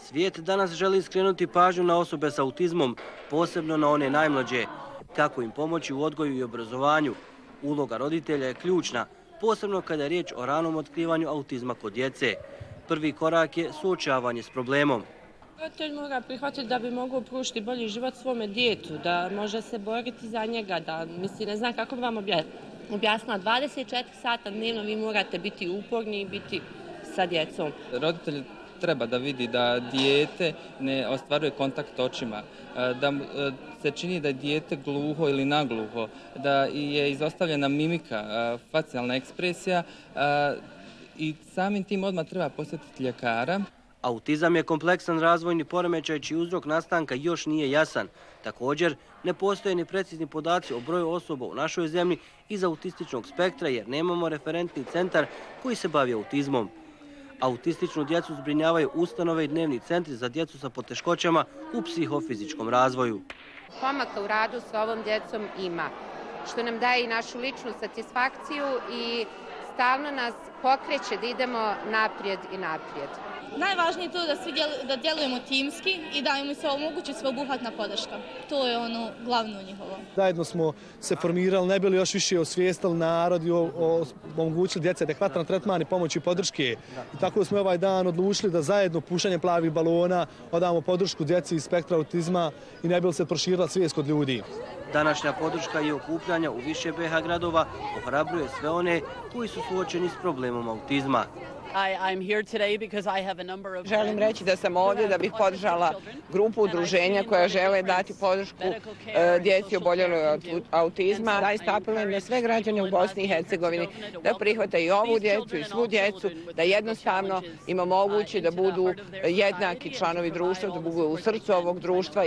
Svijet danas želi skrenuti pažnju na osobe s autizmom, posebno na one najmlađe. Kako im pomoći u odgoju i obrazovanju? Uloga roditelja je ključna, posebno kada je riječ o ranom otkrivanju autizma kod djece. Prvi korak je suočavanje s problemom. Roditelj mora prihvatiti da bi mogao pružiti bolji život svome djetetu, da može se boriti za njega, da ne znam kako bi vam objasnila, 24 sata dnevno vi morate biti uporni i biti sa djecom. Roditelj treba da vidi da dijete ne ostvaruje kontakt očima, da se čini da je dijete gluho ili nagluho, da je izostavljena mimika, facijalna ekspresija i samim tim odmah treba posjetiti ljekara. Autizam je kompleksan razvojni poremećaj čiji uzrok nastanka još nije jasan. Također, ne postoje ni precizni podaci o broju osoba u našoj zemlji iz autističnog spektra jer nemamo referentni centar koji se bavi autizmom. Autističnu djecu zbrinjavaju ustanove i dnevni centri za djecu sa poteškoćama u psihofizičkom razvoju. Pomaka u radu s ovom djecom ima, što nam daje i našu ličnu satisfakciju i stalno nas pokreće da idemo naprijed i naprijed. Najvažnije je to da djelujemo timski i da im se omogući sveobuhvatna podrška. To je ono glavno njihovo. Zajedno smo se formirali, ne bili još više osvijestili narod i omogućili djece adekvatan tretman i pomoć i podrške. I tako smo ovaj dan odlučili da zajedno puštanjem plavih balona odamo podršku djeci iz spektra autizma i ne bili se proširila svijest kod ljudi. Današnja podrška i okupljanja u više BiH gradova ohrabruje sve one koji su suočeni s problemom autizma. Želim reći da sam ovdje da bih podržala grupu udruženja koja žele dati podršku djeci oboljeloj od autizma. Zaista apelujem na sve građane u Bosni i Hercegovini da prihvate i ovu djecu i svu djecu, da jednostavno im omogući da budu jednaki članovi društva, da budu u srcu ovog društva.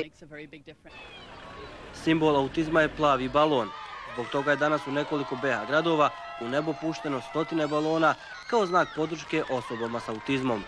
Simbol autizma je plavi balon. Zbog toga je danas u nekoliko BiH gradova u nebo pušteno stotine balona kao znak podrške osobama s autizmom.